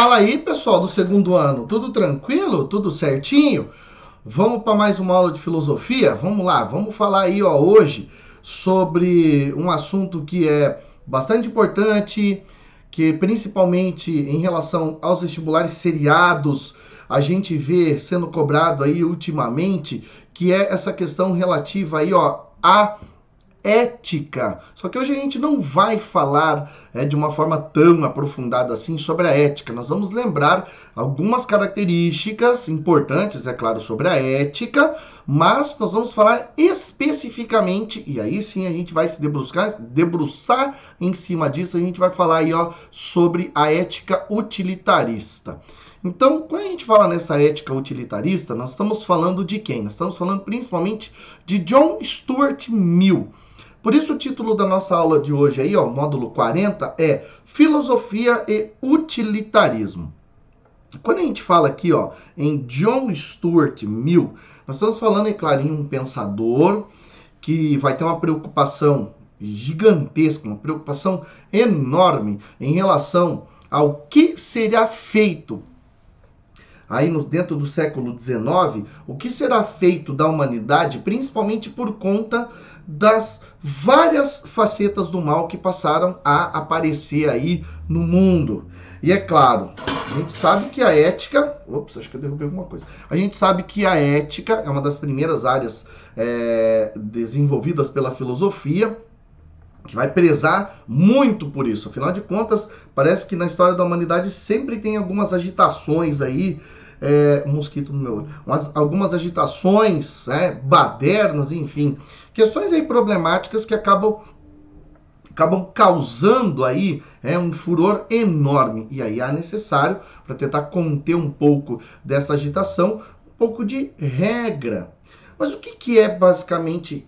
Fala aí, pessoal do segundo ano, tudo tranquilo? Tudo certinho? Vamos para mais uma aula de filosofia? Vamos lá, vamos falar aí hoje sobre um assunto que é bastante importante, que principalmente em relação aos vestibulares seriados, a gente vê sendo cobrado aí ultimamente, que é essa questão relativa aí a ética. Só que hoje a gente não vai falar de uma forma tão aprofundada assim sobre a ética. Nós vamos lembrar algumas características importantes, é claro, sobre a ética, mas nós vamos falar especificamente, e aí sim a gente vai se debruçar em cima disso, a gente vai falar aí sobre a ética utilitarista. Então, quando a gente fala nessa ética utilitarista, nós estamos falando de quem? Nós estamos falando principalmente de John Stuart Mill. Por isso o título da nossa aula de hoje aí, módulo 40, é Filosofia e Utilitarismo. Quando a gente fala aqui, em John Stuart Mill, nós estamos falando, é claro, em um pensador que vai ter uma preocupação gigantesca, uma preocupação enorme em relação ao que será feito aí dentro do século XIX, o que será feito da humanidade, principalmente por conta das várias facetas do mal que passaram a aparecer aí no mundo. E é claro, a gente sabe que a ética... Ops, acho que eu derrubei alguma coisa. A gente sabe que a ética é uma das primeiras áreas desenvolvidas pela filosofia, que vai prezar muito por isso. Afinal de contas, parece que na história da humanidade sempre tem algumas agitações aí, um mosquito no meu olho, algumas agitações badernas, enfim, questões aí problemáticas que acabam causando aí um furor enorme. E aí é necessário, para tentar conter um pouco dessa agitação, um pouco de regra. Mas o que é basicamente,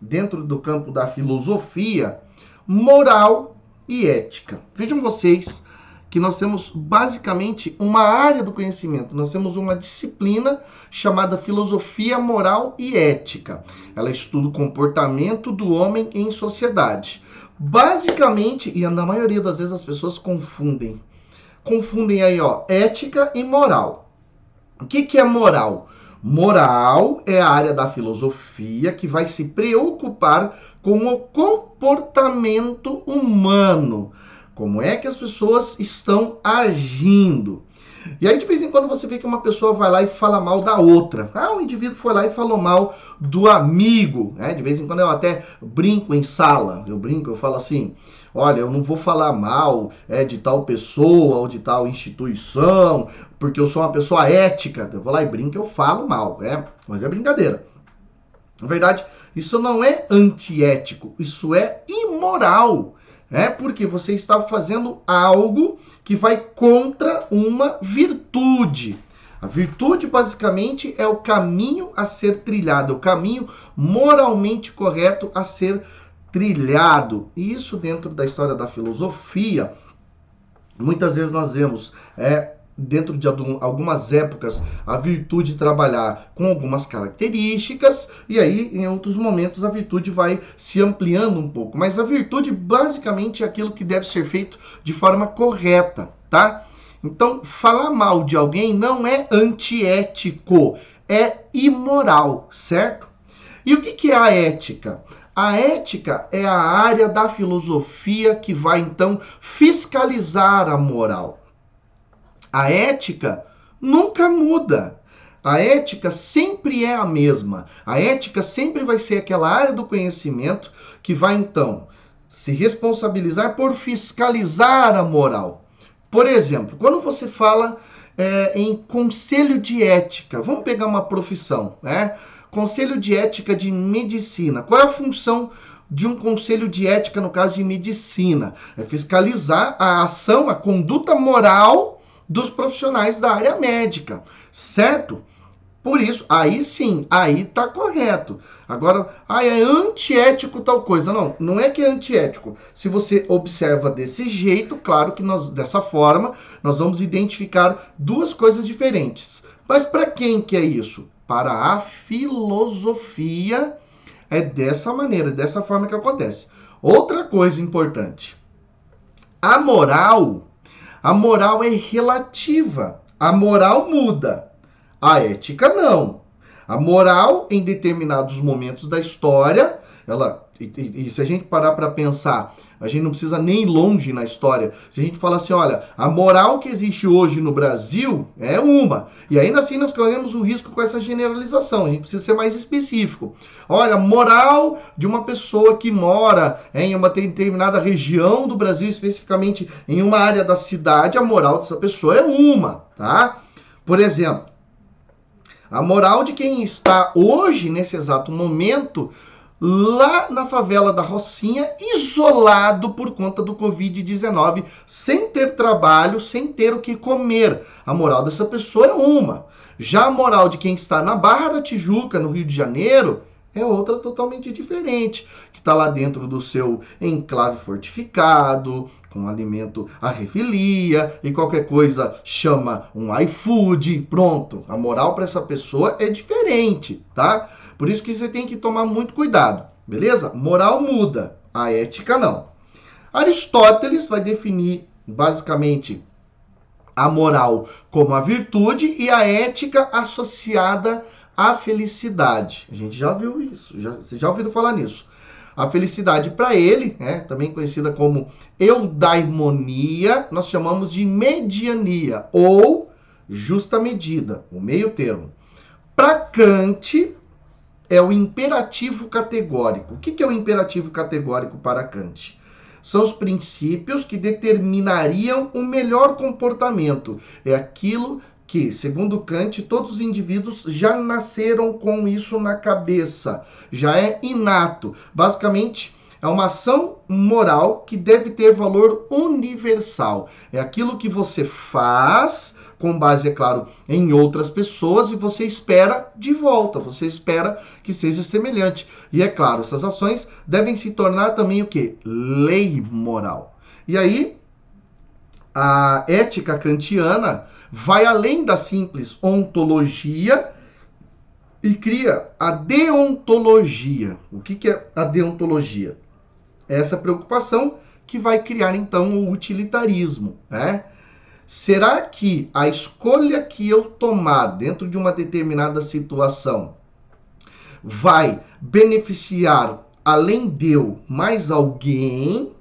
dentro do campo da filosofia, moral e ética? Vejam vocês que nós temos basicamente uma área do conhecimento, nós temos uma disciplina chamada filosofia moral e ética. Ela estuda o comportamento do homem em sociedade. Basicamente, e na maioria das vezes as pessoas confundem aí, ética e moral. O que é moral? Moral é a área da filosofia que vai se preocupar com o comportamento humano. Como é que as pessoas estão agindo? E aí, de vez em quando, você vê que uma pessoa vai lá e fala mal da outra. O indivíduo foi lá e falou mal do amigo. De vez em quando eu até brinco em sala. Eu falo assim, olha, eu não vou falar mal de tal pessoa ou de tal instituição, porque eu sou uma pessoa ética. Eu vou lá e brinco, eu falo mal, mas é brincadeira. Na verdade, isso não é antiético, isso é imoral. Porque você está fazendo algo que vai contra uma virtude. A virtude, basicamente, é o caminho a ser trilhado, o caminho moralmente correto a ser trilhado. E isso dentro da história da filosofia, muitas vezes nós vemos dentro de algumas épocas, a virtude trabalhar com algumas características, e aí, em outros momentos, a virtude vai se ampliando um pouco. Mas a virtude, basicamente, é aquilo que deve ser feito de forma correta, tá? Então, falar mal de alguém não é antiético, é imoral, certo? E o que é a ética? A ética é a área da filosofia que vai, então, fiscalizar a moral. A ética nunca muda. A ética sempre é a mesma. A ética sempre vai ser aquela área do conhecimento que vai, então, se responsabilizar por fiscalizar a moral. Por exemplo, quando você fala em conselho de ética, vamos pegar uma profissão, Conselho de ética de medicina. Qual é a função de um conselho de ética, no caso de medicina? É fiscalizar a ação, a conduta moral dos profissionais da área médica, certo? Por isso, aí sim, aí tá correto. Agora, é antiético tal coisa. Não é que é antiético. Se você observa desse jeito, claro que dessa forma, nós vamos identificar duas coisas diferentes. Mas para quem que é isso? Para a filosofia, é dessa maneira, dessa forma que acontece. Outra coisa importante. A moral A moral é relativa. A moral muda. A ética não. A moral, em determinados momentos da história, e se a gente parar para pensar, a gente não precisa nem ir longe na história. Se a gente falar assim, olha, a moral que existe hoje no Brasil é uma. E ainda assim nós corremos o risco com essa generalização. A gente precisa ser mais específico. Olha, moral de uma pessoa que mora em uma determinada região do Brasil, especificamente em uma área da cidade, a moral dessa pessoa é uma, tá? Por exemplo, a moral de quem está hoje, nesse exato momento, lá na favela da Rocinha, isolado por conta do Covid-19, sem ter trabalho, sem ter o que comer. A moral dessa pessoa é uma. Já a moral de quem está na Barra da Tijuca, no Rio de Janeiro, é outra totalmente diferente, que está lá dentro do seu enclave fortificado, com alimento à refilia, e qualquer coisa chama um iFood, pronto. A moral para essa pessoa é diferente, tá? Por isso que você tem que tomar muito cuidado, beleza? Moral muda, a ética não. Aristóteles vai definir, basicamente, a moral como a virtude e a ética associada à felicidade. A gente já viu isso, vocês já ouviram falar nisso. A felicidade para ele, também conhecida como eudaimonia, nós chamamos de mediania ou justa medida, o meio termo. Para Kant, é o imperativo categórico. O que é o imperativo categórico para Kant? São os princípios que determinariam o melhor comportamento. É aquilo que, segundo Kant, todos os indivíduos já nasceram com isso na cabeça. Já é inato. Basicamente, é uma ação moral que deve ter valor universal. É aquilo que você faz com base, é claro, em outras pessoas, e você espera de volta, você espera que seja semelhante. E é claro, essas ações devem se tornar também o quê? Lei moral. E aí, a ética kantiana vai além da simples ontologia e cria a deontologia. O que é a deontologia? É essa preocupação que vai criar, então, o utilitarismo, né? Será que a escolha que eu tomar dentro de uma determinada situação vai beneficiar, além de eu, mais alguém?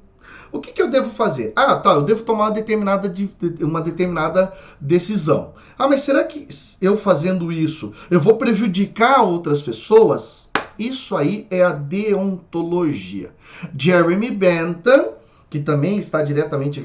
O que eu devo fazer? Eu devo tomar uma determinada decisão. Mas será que eu fazendo isso, eu vou prejudicar outras pessoas? Isso aí é a deontologia. Jeremy Bentham, que também está diretamente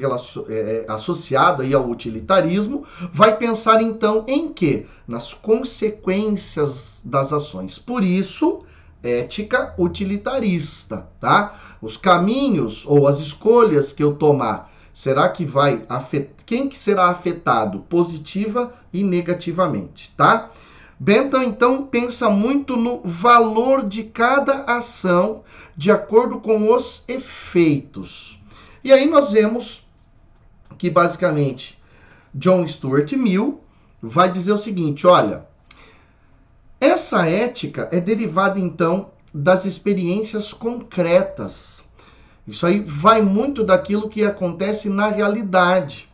associado aí ao utilitarismo, vai pensar então em quê? Nas consequências das ações. Por isso, ética utilitarista, tá? Os caminhos ou as escolhas que eu tomar, será que vai afetar? Quem que será afetado positiva e negativamente, tá? Bentham, então, pensa muito no valor de cada ação de acordo com os efeitos. E aí nós vemos que, basicamente, John Stuart Mill vai dizer o seguinte, olha, essa ética é derivada, então, das experiências concretas. Isso aí vai muito daquilo que acontece na realidade.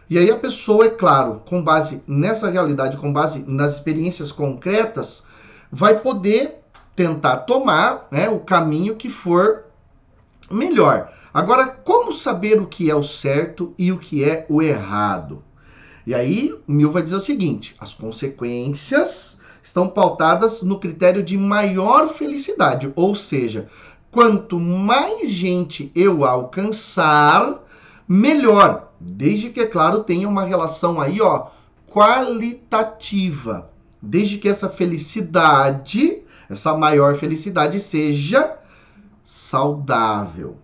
E aí a pessoa, é claro, com base nessa realidade, com base nas experiências concretas, vai poder tentar tomar, o caminho que for melhor. Agora, como saber o que é o certo e o que é o errado? E aí, Mill vai dizer o seguinte, as consequências estão pautadas no critério de maior felicidade, ou seja, quanto mais gente eu alcançar, melhor, desde que, é claro, tenha uma relação aí, qualitativa, desde que essa felicidade, essa maior felicidade seja saudável.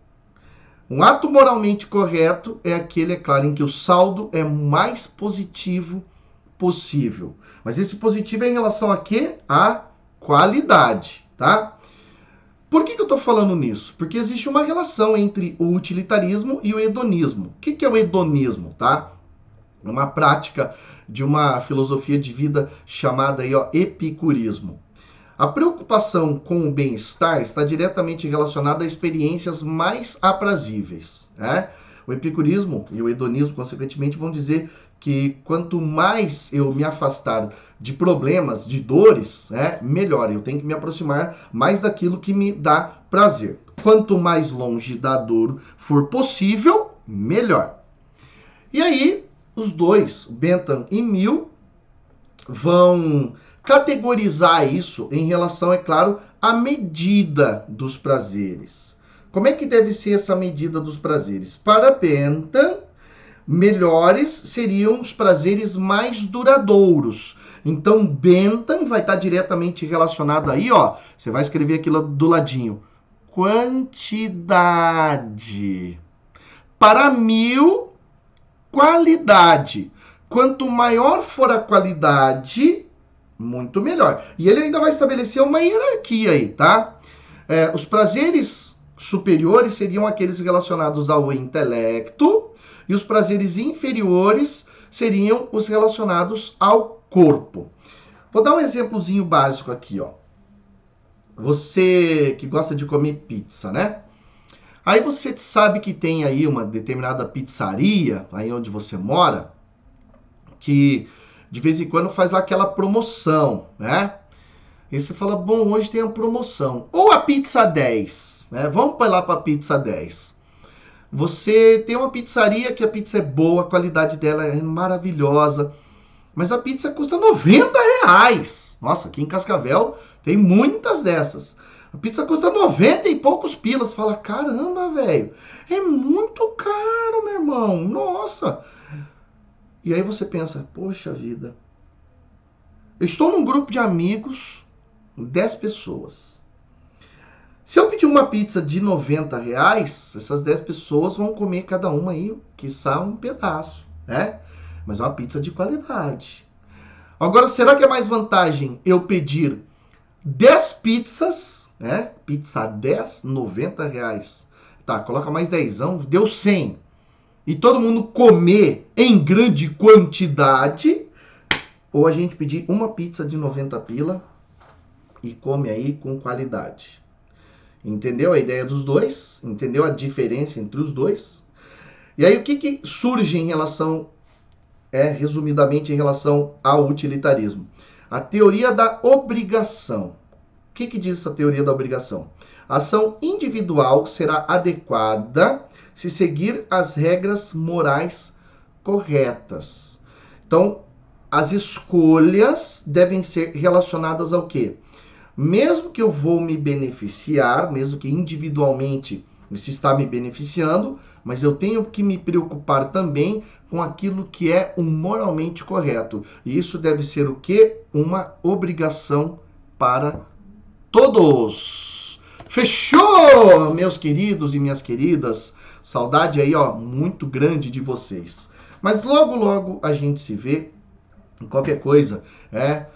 Um ato moralmente correto é aquele, é claro, em que o saldo é mais positivo possível. Mas esse positivo é em relação a quê? A qualidade, tá? Por que eu estou falando nisso? Porque existe uma relação entre o utilitarismo e o hedonismo. O que é o hedonismo, tá? É uma prática de uma filosofia de vida chamada aí, epicurismo. A preocupação com o bem-estar está diretamente relacionada a experiências mais aprazíveis, né? O epicurismo e o hedonismo, consequentemente, vão dizer que quanto mais eu me afastar de problemas, de dores, melhor. Eu tenho que me aproximar mais daquilo que me dá prazer. Quanto mais longe da dor for possível, melhor. E aí, os dois, Bentham e Mill, vão categorizar isso em relação, é claro, à medida dos prazeres. Como é que deve ser essa medida dos prazeres? Para Bentham, melhores seriam os prazeres mais duradouros. Então, Bentham vai estar diretamente relacionado aí, ó. Você vai escrever aqui do ladinho. Quantidade. Para Mill, qualidade. Quanto maior for a qualidade, muito melhor. E ele ainda vai estabelecer uma hierarquia aí, tá? Os prazeres superiores seriam aqueles relacionados ao intelecto e os prazeres inferiores seriam os relacionados ao corpo. Vou dar um exemplozinho básico aqui, ó. Você que gosta de comer pizza, né? Aí você sabe que tem aí uma determinada pizzaria, aí onde você mora, que de vez em quando faz lá aquela promoção, né? E você fala, bom, hoje tem a promoção. Ou a pizza 10, né? Vamos para lá para a pizza 10. Você tem uma pizzaria que a pizza é boa, a qualidade dela é maravilhosa, mas a pizza custa R$90. Nossa, aqui em Cascavel tem muitas dessas. A pizza custa 90 e poucos pilas. Você fala, caramba, velho, é muito caro, meu irmão. Nossa. E aí você pensa, poxa vida, eu estou num grupo de amigos, 10 pessoas. Se eu pedir uma pizza de R$90, essas 10 pessoas vão comer cada uma aí, quiçá um pedaço, né? Mas é uma pizza de qualidade. Agora, será que é mais vantagem eu pedir 10 pizzas, né? Pizza 10, R$90. Tá, coloca mais 10, deu 100. E todo mundo comer em grande quantidade, ou a gente pedir uma pizza de 90 pila e come aí com qualidade. Entendeu a ideia dos dois? Entendeu a diferença entre os dois? E aí o que surge em relação, resumidamente, em relação ao utilitarismo? A teoria da obrigação. O que diz essa teoria da obrigação? A ação individual será adequada se seguir as regras morais corretas. Então, as escolhas devem ser relacionadas ao quê? Mesmo que eu vou me beneficiar, mesmo que individualmente se está me beneficiando, mas eu tenho que me preocupar também com aquilo que é o moralmente correto. E isso deve ser o quê? Uma obrigação para todos. Fechou, meus queridos e minhas queridas? Saudade aí, ó, muito grande de vocês. Mas logo, logo a gente se vê. Qualquer coisa,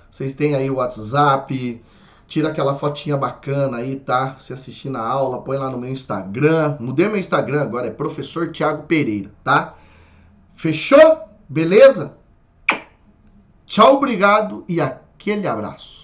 vocês têm aí o WhatsApp, tira aquela fotinha bacana aí, tá? Você assistindo a aula, põe lá no meu Instagram. Mudei meu Instagram agora, é Professor Thiago Pereira, tá? Fechou? Beleza? Tchau, obrigado e aquele abraço.